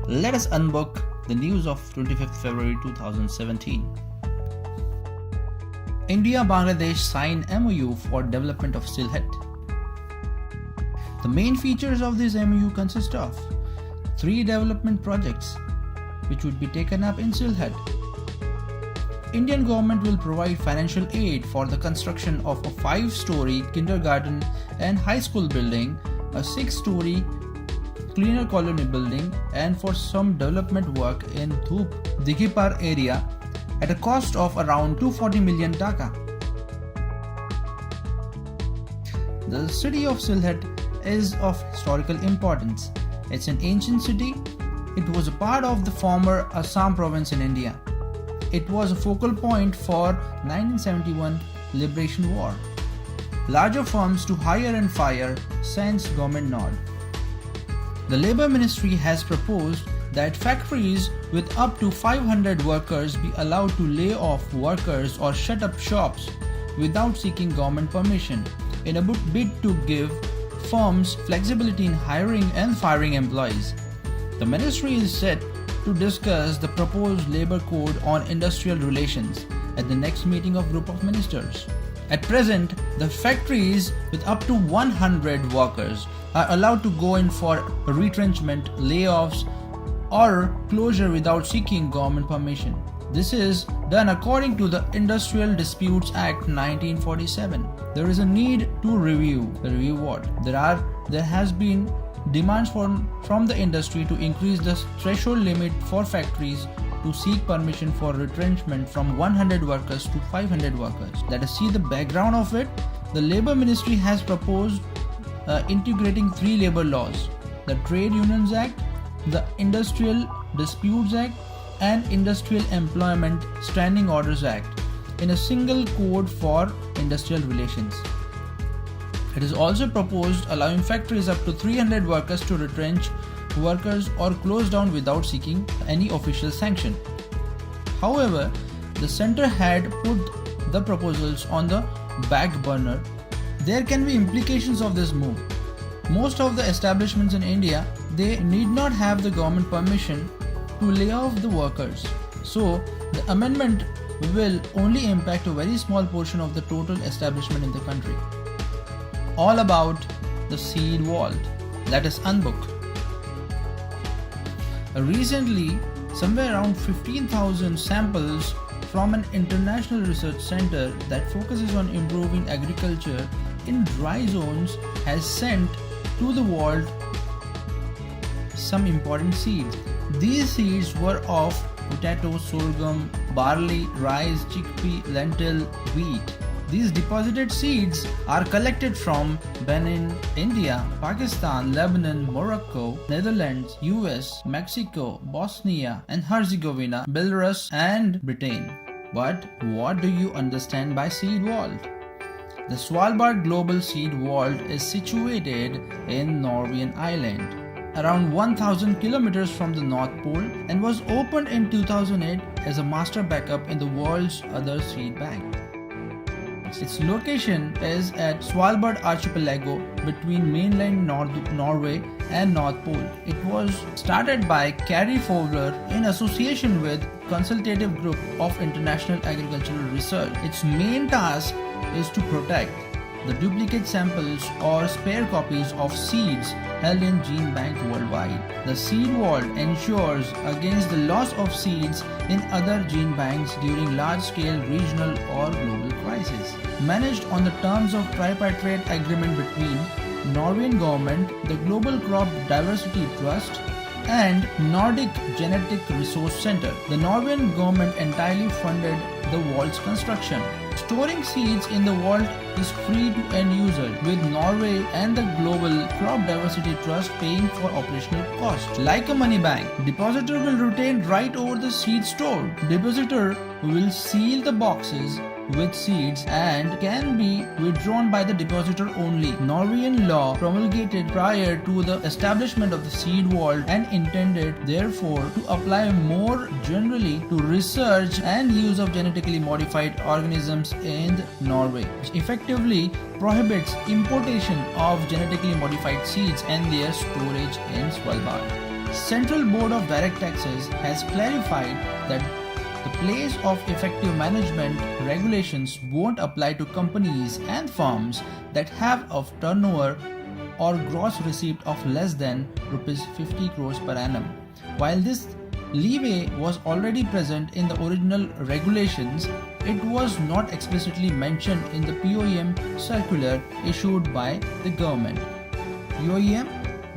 Let us unbook the news of 25th February 2017. India-Bangladesh sign MOU for development of Sylhet. The main features of this MOU consist of 3 development projects which would be taken up in Sylhet. Indian government will provide financial aid for the construction of a 5-story kindergarten and high school building, a 6-story cleaner colony building, and for some development work in Dhup Dighipar area at a cost of around 240 million taka. The city of Sylhet is of historical importance. It's an ancient city. It was a part of the former Assam province in India. It was a focal point for 1971 Liberation War. Larger firms to hire and fire since government nod. The Labour Ministry has proposed that factories with up to 500 workers be allowed to lay off workers or shut up shops without seeking government permission in a bid to give firms flexibility in hiring and firing employees. The ministry is set to discuss the proposed Labour Code on Industrial Relations at the next meeting of Group of Ministers. At present, the factories with up to 100 workers are allowed to go in for retrenchment, layoffs, or closure without seeking government permission. This is done according to the Industrial Disputes Act 1947. There is a need to review what? There has been demands from the industry to increase the threshold limit for factories to seek permission for retrenchment from 100 workers to 500 workers. Let us see the background of it. The Labour Ministry has proposed integrating 3 labour laws: the Trade Unions Act, the Industrial Disputes Act, and Industrial Employment Standing Orders Act in a single code for industrial relations. It is also proposed allowing factories up to 300 workers to retrench workers or close down without seeking any official sanction. However, the centre had put the proposals on the back burner. There can be implications of this move. Most of the establishments in India, they need not have the government permission to lay off the workers. So, the amendment will only impact a very small portion of the total establishment in the country. All about the seed vault. Let us unbook. Recently, somewhere around 15,000 samples from an international research center that focuses on improving agriculture in dry zones has sent to the vault some important seeds. These seeds were of potato, sorghum, barley, rice, chickpea, lentil, wheat. These deposited seeds are collected from Benin, India, Pakistan, Lebanon, Morocco, Netherlands, US, Mexico, Bosnia and Herzegovina, Belarus and Britain. But what do you understand by seed vault? The Svalbard Global Seed Vault is situated in Norwegian island, around 1,000 kilometers from the North Pole, and was opened in 2008 as a master backup in the world's other seed bank. Its location is at Svalbard Archipelago between mainland Norway and North Pole. It was started by Kari Fowler in association with Consultative Group of International Agricultural Research. Its main task is to protect the duplicate samples or spare copies of seeds held in gene bank worldwide. The seed vault ensures against the loss of seeds in other gene banks during large-scale regional or global crises. Managed on the terms of tripartite agreement between Norwegian government, the Global Crop Diversity Trust, and Nordic Genetic Resource Center. The Norwegian government entirely funded the vault's construction. Storing seeds in the vault is free to end user, with Norway and the Global Crop Diversity Trust paying for operational costs. Like a money bank, depositor will retain right over the seed stored. Depositor will seal the boxes with seeds and can be withdrawn by the depositor only. Norwegian law promulgated prior to the establishment of the seed vault and intended therefore to apply more generally to research and use of genetically modified organisms in Norway, which effectively prohibits importation of genetically modified seeds and their storage in Svalbard. Central Board of Direct Taxes has clarified that the place of effective management regulations won't apply to companies and firms that have a turnover or gross receipt of less than Rs 50 crores per annum. While this leeway was already present in the original regulations, it was not explicitly mentioned in the POEM circular issued by the government. POEM,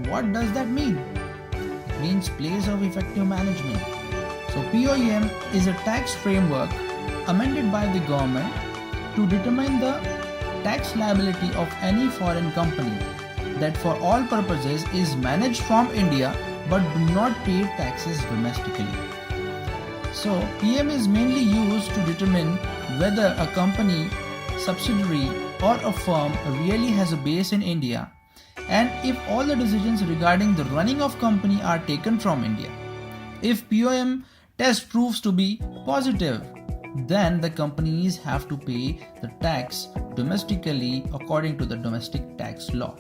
what does that mean? It means place of effective management. So POEM is a tax framework amended by the government to determine the tax liability of any foreign company that for all purposes is managed from India but do not pay taxes domestically. So PM is mainly used to determine whether a company, subsidiary or a firm really has a base in India, and if all the decisions regarding the running of company are taken from India. If POM test proves to be positive, then the companies have to pay the tax domestically according to the domestic tax law.